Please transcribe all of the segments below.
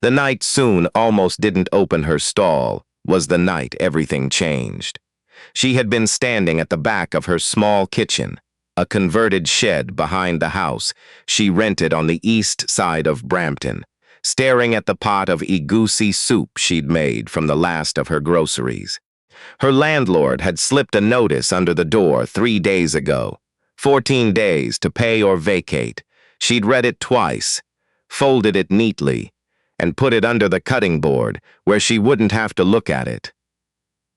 The night Seun almost didn't open her stall was the night everything changed. She had been standing at the back of her small kitchen, a converted shed behind the house she rented on the east side of Brampton, staring at the pot of egusi soup she'd made from the last of her groceries. Her landlord had slipped a notice under the door 3 days ago, 14 days to pay or vacate. She'd read it twice, folded it neatly, and put it under the cutting board where she wouldn't have to look at it.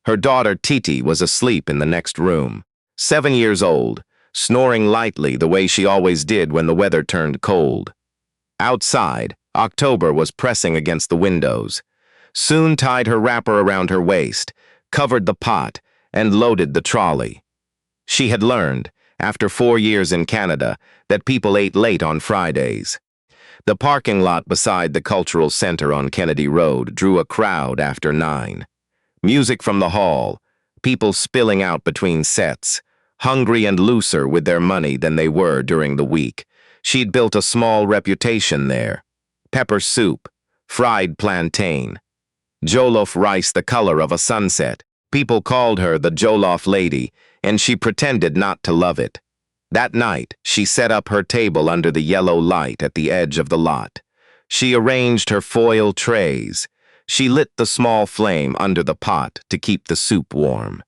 Her daughter Titi was asleep in the next room, 7 years old, snoring lightly the way she always did when the weather turned cold. Outside, October was pressing against the windows. Seun tied her wrapper around her waist, covered the pot, and loaded the trolley. She had learned, after 4 years in Canada, that people ate late on Fridays. The parking lot beside the cultural center on Kennedy Road drew a crowd after 9. Music from the hall, people spilling out between sets, hungry and looser with their money than they were during the week. She'd built a small reputation there. Pepper soup, fried plantain, jollof rice the color of a sunset. People called her the jollof lady, and she pretended not to love it. That night, she set up her table under the yellow light at the edge of the lot. She arranged her foil trays. She lit the small flame under the pot to keep the soup warm.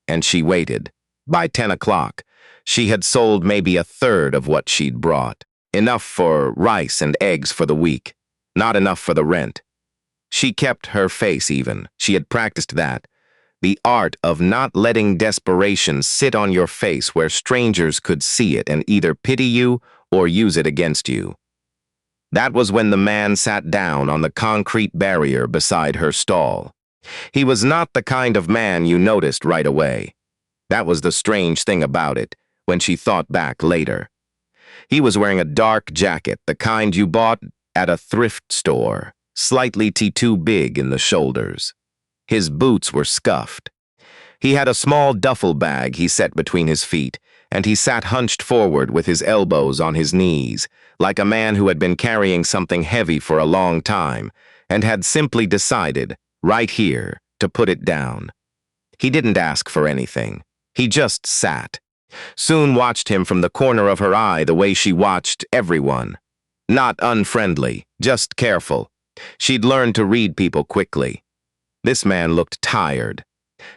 And she waited. By 10 o'clock, she had sold maybe a third of what she'd brought. Enough for rice and eggs for the week. Not enough for the rent. She kept her face even. She had practiced that. The art of not letting desperation sit on your face where strangers could see it and either pity you or use it against you. That was when the man sat down on the concrete barrier beside her stall. He was not the kind of man you noticed right away. That was the strange thing about it, when she thought back later. He was wearing a dark jacket, the kind you bought at a thrift store, slightly too big in the shoulders. His boots were scuffed. He had a small duffel bag he set between his feet, and he sat hunched forward with his elbows on his knees, like a man who had been carrying something heavy for a long time, and had simply decided, right here, to put it down. He didn't ask for anything. He just sat. Seun watched him from the corner of her eye the way she watched everyone. Not unfriendly, just careful. She'd learned to read people quickly. This man looked tired.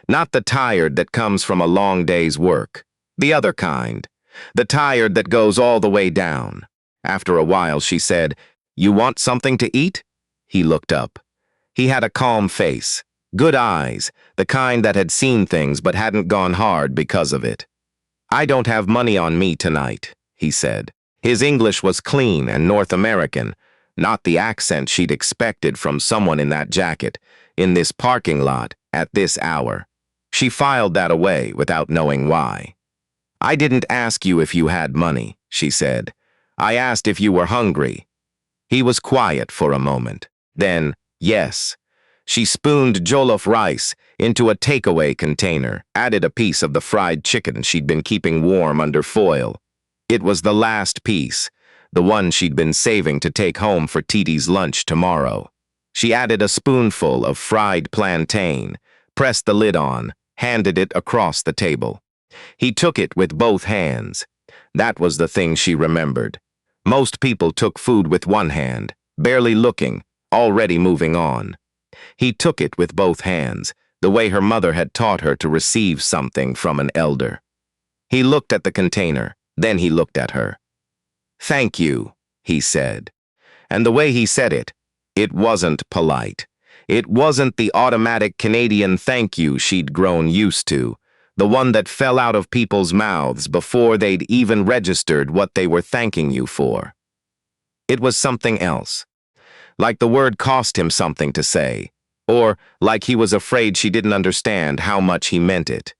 Not the tired that comes from a long day's work. The other kind. The tired that goes all the way down. After a while, she said, "You want something to eat?" He looked up. He had a calm face, good eyes, the kind that had seen things but hadn't gone hard because of it. "I don't have money on me tonight," he said. His English was clean and North American, not the accent she'd expected from someone in that jacket, in this parking lot, at this hour. She filed that away without knowing why. "I didn't ask you if you had money," she said. "I asked if you were hungry." He was quiet for a moment. Then, yes. She spooned jollof rice into a takeaway container, added a piece of the fried chicken she'd been keeping warm under foil. It was the last piece, the one she'd been saving to take home for Titi's lunch tomorrow. She added a spoonful of fried plantain, pressed the lid on, handed it across the table. He took it with both hands. That was the thing she remembered. Most people took food with one hand, barely looking, already moving on. He took it with both hands, the way her mother had taught her to receive something from an elder. He looked at the container, then he looked at her. "Thank you," he said. And the way he said it, it wasn't polite. It wasn't the automatic Canadian thank you she'd grown used to, the one that fell out of people's mouths before they'd even registered what they were thanking you for. It was something else. Like the word cost him something to say, or like he was afraid she didn't understand how much he meant it.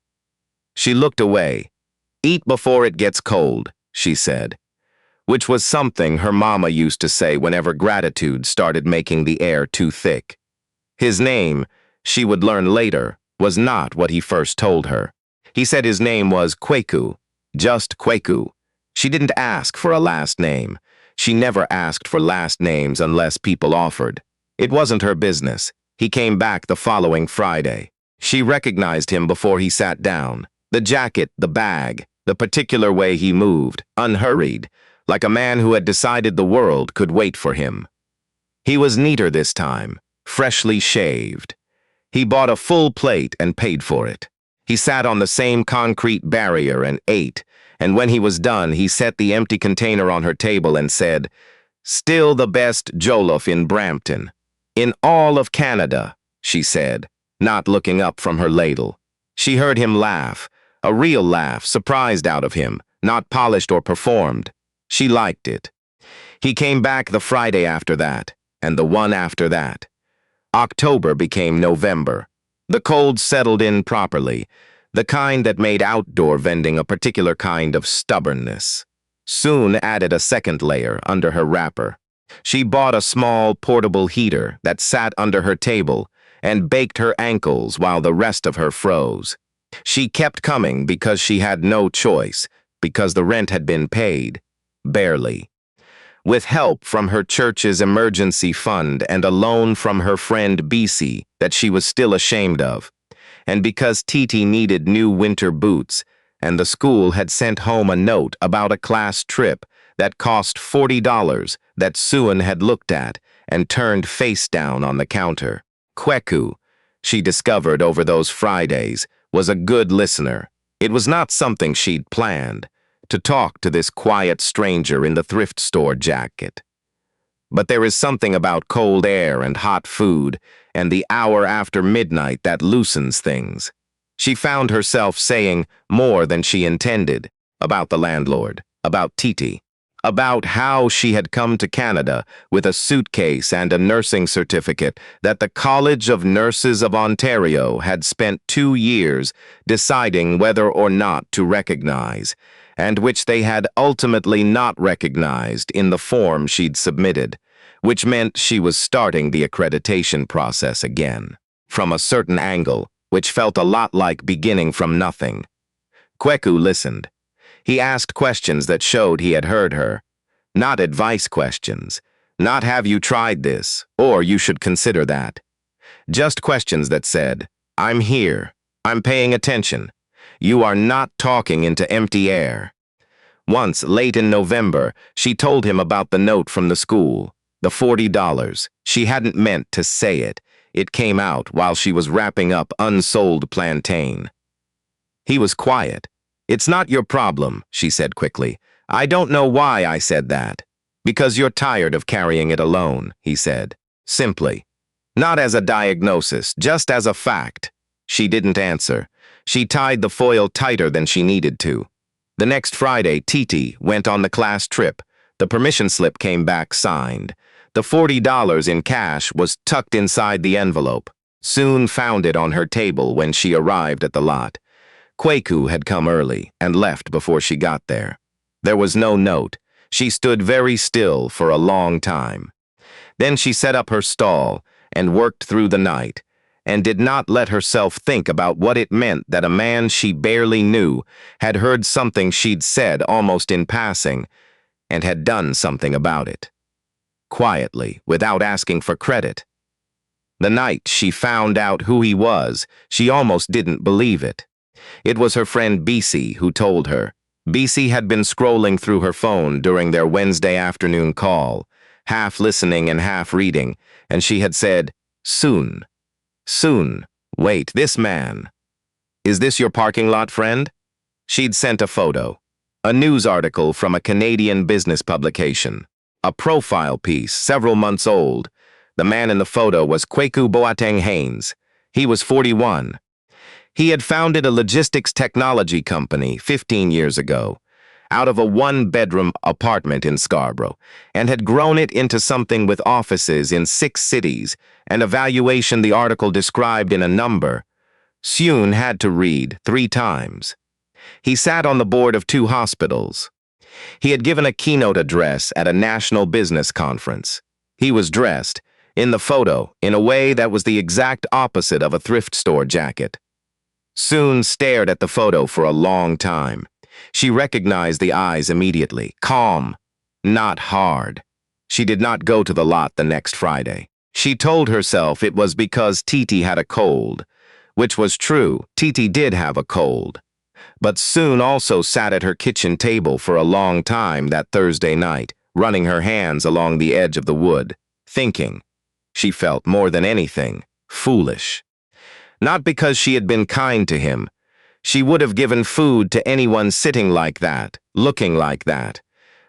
She looked away. "Eat before it gets cold," she said, which was something her mama used to say whenever gratitude started making the air too thick. His name, she would learn later, was not what he first told her. He said his name was Kweku, just Kweku. She didn't ask for a last name. She never asked for last names unless people offered. It wasn't her business. He came back the following Friday. She recognized him before he sat down. The jacket, the bag, the particular way he moved, unhurried, like a man who had decided the world could wait for him. He was neater this time, freshly shaved. He bought a full plate and paid for it. He sat on the same concrete barrier and ate, and when he was done, he set the empty container on her table and said, "Still the best jollof in Brampton. In all of Canada," she said, not looking up from her ladle. She heard him laugh, a real laugh, surprised out of him, not polished or performed. She liked it. He came back the Friday after that, and the one after that. October became November. The cold settled in properly, the kind that made outdoor vending a particular kind of stubbornness. Seun added a second layer under her wrapper. She bought a small portable heater that sat under her table and baked her ankles while the rest of her froze. She kept coming because she had no choice, because the rent had been paid. Barely. With help from her church's emergency fund and a loan from her friend BC that she was still ashamed of, and because Titi needed new winter boots, and the school had sent home a note about a class trip that cost $40 that Seun had looked at and turned face down on the counter. Kweku, she discovered over those Fridays, was a good listener. It was not something she'd planned, to talk to this quiet stranger in the thrift store jacket. But there is something about cold air and hot food and the hour after midnight that loosens things. She found herself saying more than she intended about the landlord, about Titi, about how she had come to Canada with a suitcase and a nursing certificate that the College of Nurses of Ontario had spent 2 years deciding whether or not to recognize, and which they had ultimately not recognized in the form she'd submitted, which meant she was starting the accreditation process again, from a certain angle, which felt a lot like beginning from nothing. Kweku listened. He asked questions that showed he had heard her. Not advice questions. Not "have you tried this?" or "you should consider that." Just questions that said, "I'm here. I'm paying attention. You are not talking into empty air." Once, late in November, she told him about the note from the school, the $40. She hadn't meant to say it. It came out while she was wrapping up unsold plantain. He was quiet. "It's not your problem," she said quickly. "I don't know why I said that." "Because you're tired of carrying it alone," he said, simply. Not as a diagnosis, just as a fact. She didn't answer. She tied the foil tighter than she needed to. The next Friday, Titi went on the class trip. The permission slip came back signed. The $40 in cash was tucked inside the envelope. Seun found it on her table when she arrived at the lot. Kweku had come early and left before she got there. There was no note. She stood very still for a long time. Then she set up her stall and worked through the night, and did not let herself think about what it meant that a man she barely knew had heard something she'd said almost in passing, and had done something about it. Quietly, without asking for credit. The night she found out who he was, she almost didn't believe it. It was her friend BC who told her. BC had been scrolling through her phone during their Wednesday afternoon call, half listening and half reading, and she had said, "Seun. Seun, wait, this man. Is this your parking lot friend?" She'd sent a photo, a news article from a Canadian business publication, a profile piece several months old. The man in the photo was Kweku Boateng-Haynes. He was 41. He had founded a logistics technology company 15 years ago, out of a one-bedroom apartment in Scarborough, and had grown it into something with offices in 6 cities, and a valuation the article described in a number. Seun had to read 3 times. He sat on the board of 2 hospitals. He had given a keynote address at a national business conference. He was dressed, in the photo, in a way that was the exact opposite of a thrift store jacket. Seun stared at the photo for a long time. She recognized the eyes immediately, calm, not hard. She did not go to the lot the next Friday. She told herself it was because Titi had a cold, which was true. Titi did have a cold. But Seun also sat at her kitchen table for a long time that Thursday night, running her hands along the edge of the wood, thinking. She felt more than anything foolish. Not because she had been kind to him. She would have given food to anyone sitting like that, looking like that.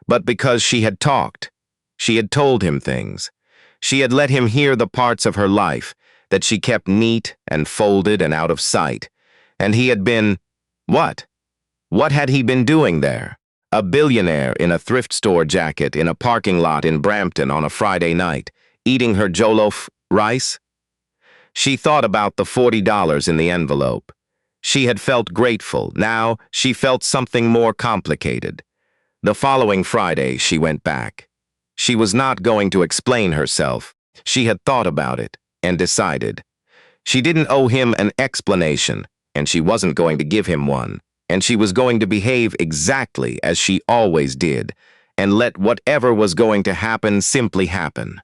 But because she had talked. She had told him things. She had let him hear the parts of her life that she kept neat and folded and out of sight. And he had been, what? What had he been doing there? A billionaire in a thrift store jacket in a parking lot in Brampton on a Friday night, eating her jollof rice? She thought about the $40 in the envelope. She had felt grateful. Now she felt something more complicated. The following Friday, she went back. She was not going to explain herself. She had thought about it and decided. She didn't owe him an explanation, and she wasn't going to give him one, and she was going to behave exactly as she always did, and let whatever was going to happen simply happen.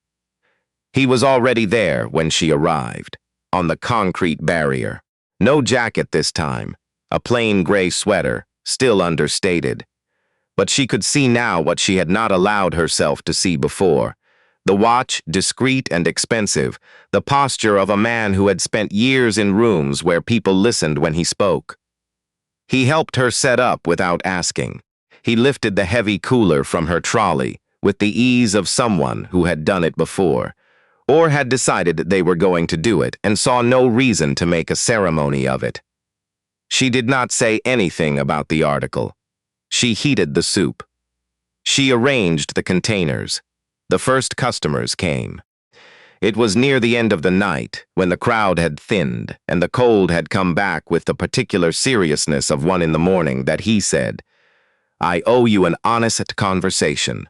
He was already there when she arrived, on the concrete barrier. No jacket this time, a plain gray sweater, still understated. But she could see now what she had not allowed herself to see before. The watch, discreet and expensive, the posture of a man who had spent years in rooms where people listened when he spoke. He helped her set up without asking. He lifted the heavy cooler from her trolley with the ease of someone who had done it before, or had decided they were going to do it and saw no reason to make a ceremony of it. She did not say anything about the article. She heated the soup. She arranged the containers. The first customers came. It was near the end of the night, when the crowd had thinned and the cold had come back with the particular seriousness of 1 in the morning, that he said, "I owe you an honest conversation."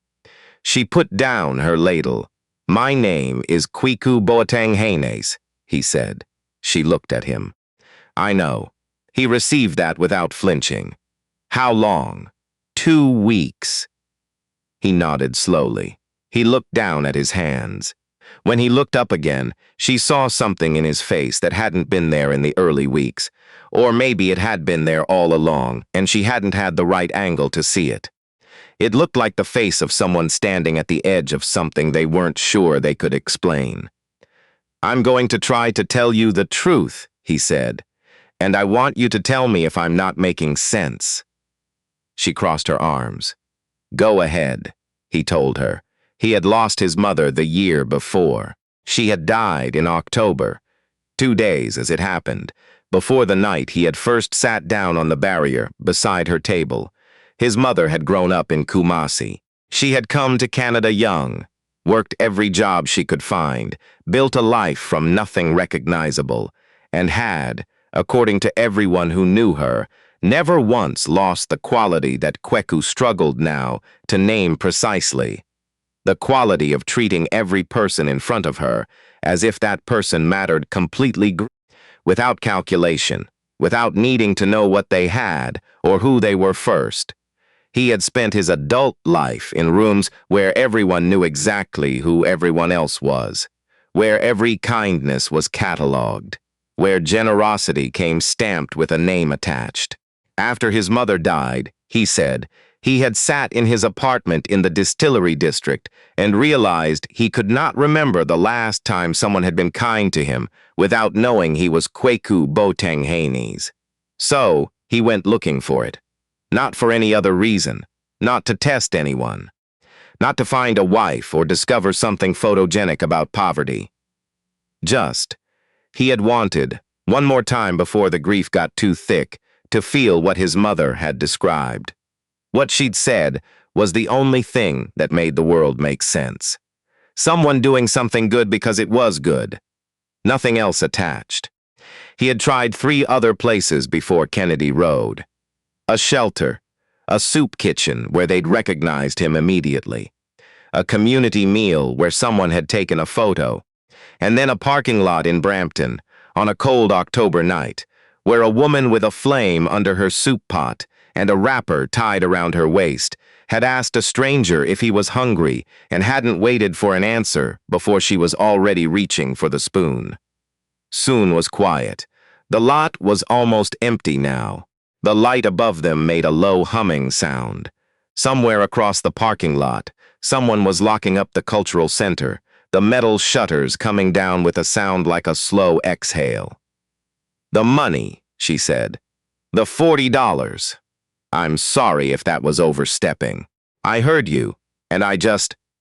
She put down her ladle. "My name is Kweku Boateng-Haynes," he said. She looked at him. "I know." He received that without flinching. "How long?" 2 weeks. He nodded slowly. He looked down at his hands. When he looked up again, she saw something in his face that hadn't been there in the early weeks. Or maybe it had been there all along, and she hadn't had the right angle to see it. It looked like the face of someone standing at the edge of something they weren't sure they could explain. "I'm going to try to tell you the truth," he said, "and I want you to tell me if I'm not making sense." She crossed her arms. "Go ahead," he told her. He had lost his mother the year before. She had died in October, 2 days as it happened, before the night he had first sat down on the barrier beside her table. His mother had grown up in Kumasi. She had come to Canada young, worked every job she could find, built a life from nothing recognizable, and had, according to everyone who knew her, never once lost the quality that Kweku struggled now to name precisely. The quality of treating every person in front of her as if that person mattered completely, without calculation, without needing to know what they had or who they were first. He had spent his adult life in rooms where everyone knew exactly who everyone else was, where every kindness was catalogued, where generosity came stamped with a name attached. After his mother died, he said, he had sat in his apartment in the distillery district and realized he could not remember the last time someone had been kind to him without knowing he was Kweku Boateng-Haynes. So he went looking for it. Not for any other reason, not to test anyone, not to find a wife or discover something photogenic about poverty. Just, he had wanted, one more time before the grief got too thick, to feel what his mother had described. What she'd said was the only thing that made the world make sense. Someone doing something good because it was good. Nothing else attached. He had tried 3 other places before Kennedy Road. A shelter, a soup kitchen where they'd recognized him immediately, a community meal where someone had taken a photo, and then a parking lot in Brampton on a cold October night, where a woman with a flame under her soup pot and a wrapper tied around her waist, had asked a stranger if he was hungry and hadn't waited for an answer before she was already reaching for the spoon. Seun was quiet. The lot was almost empty now. The light above them made a low humming sound. Somewhere across the parking lot, someone was locking up the cultural center, the metal shutters coming down with a sound like a slow exhale. "The money," she said. "The $40. I'm sorry if that was overstepping. I heard you, and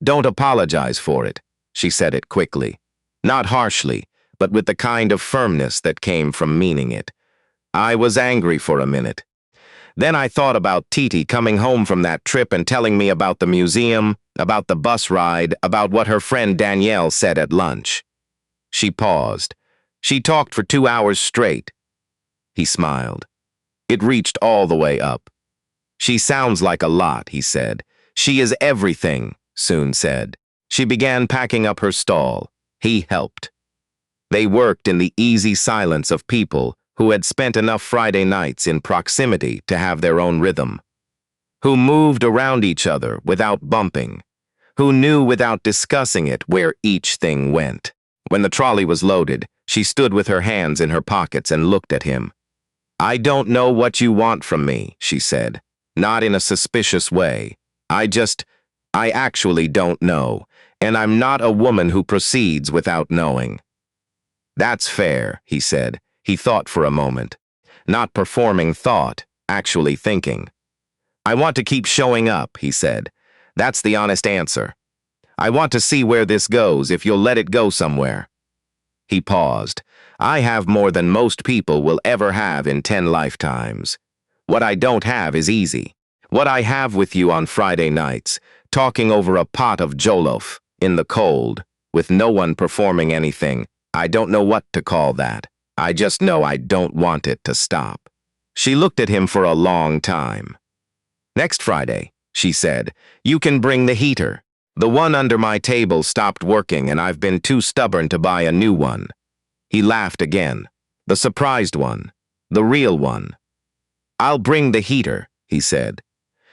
don't apologize for it." She said it quickly. Not harshly, but with the kind of firmness that came from meaning it. "I was angry for a minute. Then I thought about Titi coming home from that trip and telling me about the museum, about the bus ride, about what her friend Danielle said at lunch." She paused. "She talked for 2 hours straight." He smiled. It reached all the way up. "She sounds like a lot," he said. "She is everything," Seun said. She began packing up her stall. He helped. They worked in the easy silence of people who had spent enough Friday nights in proximity to have their own rhythm, who moved around each other without bumping, who knew without discussing it where each thing went. When the trolley was loaded, she stood with her hands in her pockets and looked at him. "I don't know what you want from me," she said, not in a suspicious way. I actually don't know, and I'm not a woman who proceeds without knowing." "That's fair," he said. He thought for a moment. Not performing thought, actually thinking. "I want to keep showing up," he said. "That's the honest answer. I want to see where this goes if you'll let it go somewhere." He paused. "I have more than most people will ever have in 10 lifetimes. What I don't have is easy. What I have with you on Friday nights, talking over a pot of jollof, in the cold, with no one performing anything, I don't know what to call that. I just know I don't want it to stop." She looked at him for a long time. "Next Friday," she said, "you can bring the heater. The one under my table stopped working and I've been too stubborn to buy a new one." He laughed again. The surprised one. The real one. "I'll bring the heater," he said.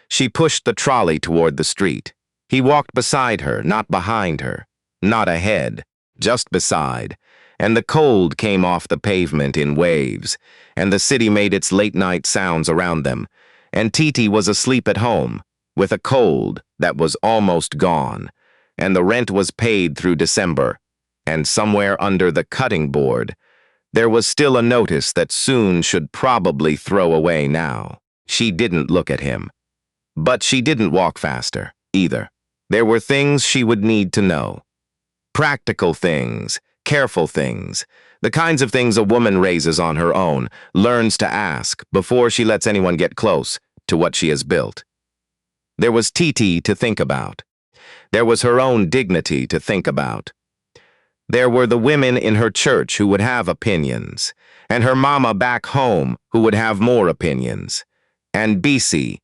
She pushed the trolley toward the street. He walked beside her, not behind her. Not ahead, just beside. And the cold came off the pavement in waves, and the city made its late-night sounds around them, and Titi was asleep at home, with a cold that was almost gone, and the rent was paid through December, and somewhere under the cutting board, there was still a notice that Seun should probably throw away now. She didn't look at him. But she didn't walk faster, either. There were things she would need to know. Practical things, careful things, the kinds of things a woman raises on her own, learns to ask before she lets anyone get close to what she has built. There was Titi to think about. There was her own dignity to think about. There were the women in her church who would have opinions, and her mama back home who would have more opinions, and BC,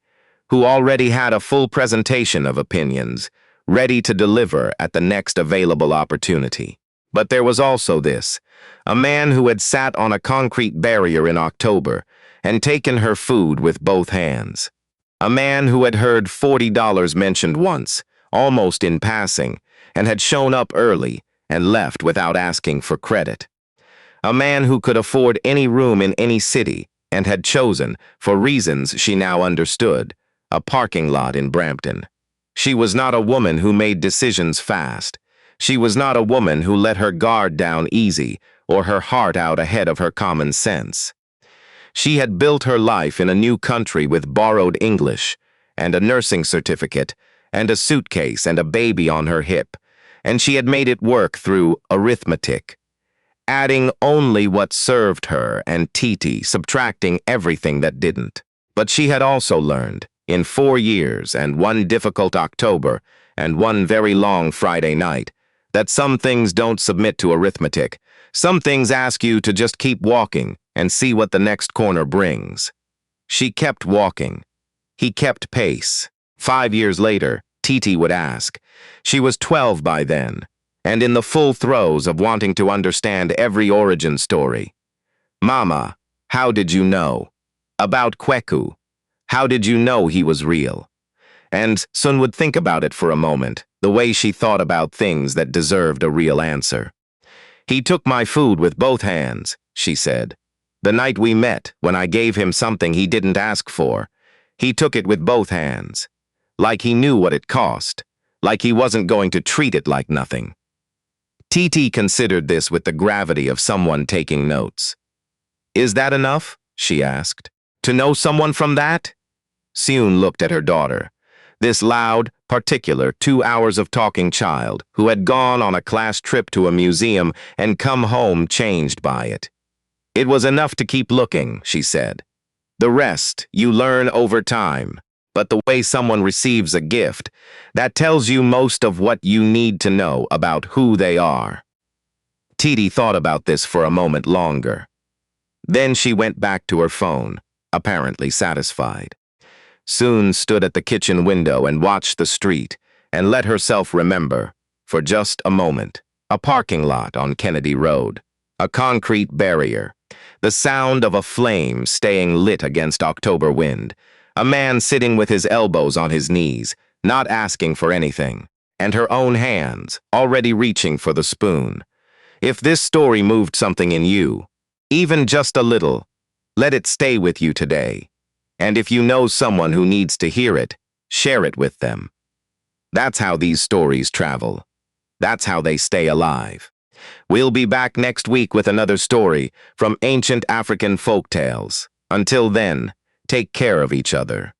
who already had a full presentation of opinions, ready to deliver at the next available opportunity. But there was also this, a man who had sat on a concrete barrier in October and taken her food with both hands. A man who had heard $40 mentioned once, almost in passing, and had shown up early and left without asking for credit. A man who could afford any room in any city and had chosen, for reasons she now understood, a parking lot in Brampton. She was not a woman who made decisions fast. She was not a woman who let her guard down easy or her heart out ahead of her common sense. She had built her life in a new country with borrowed English and a nursing certificate and a suitcase and a baby on her hip, and she had made it work through arithmetic, adding only what served her and Titi, subtracting everything that didn't. But she had also learned, in 4 years and 1 difficult October and 1 very long Friday night, that some things don't submit to arithmetic. Some things ask you to just keep walking and see what the next corner brings. She kept walking. He kept pace. 5 years later, Titi would ask. She was 12 by then, and in the full throes of wanting to understand every origin story. "Mama, how did you know?" "About Kweku." How did you know he was real? And Seun would think about it for a moment, the way she thought about things that deserved a real answer. He took my food with both hands, she said. The night we met, when I gave him something he didn't ask for, he took it with both hands. Like he knew what it cost. Like he wasn't going to treat it like nothing. Titi considered this with the gravity of someone taking notes. Is that enough? She asked. To know someone from that? Seun looked at her daughter. This loud, particular 2 hours of talking child who had gone on a class trip to a museum and come home changed by it. It was enough to keep looking, she said. The rest you learn over time, but the way someone receives a gift, that tells you most of what you need to know about who they are. Titi thought about this for a moment longer. Then she went back to her phone, apparently satisfied. Seun stood at the kitchen window and watched the street and let herself remember, for just a moment, a parking lot on Kennedy Road, a concrete barrier, the sound of a flame staying lit against October wind, a man sitting with his elbows on his knees, not asking for anything, and her own hands already reaching for the spoon. If this story moved something in you, even just a little, let it stay with you today. And if you know someone who needs to hear it, share it with them. That's how these stories travel. That's how they stay alive. We'll be back next week with another story from ancient African folktales. Until then, take care of each other.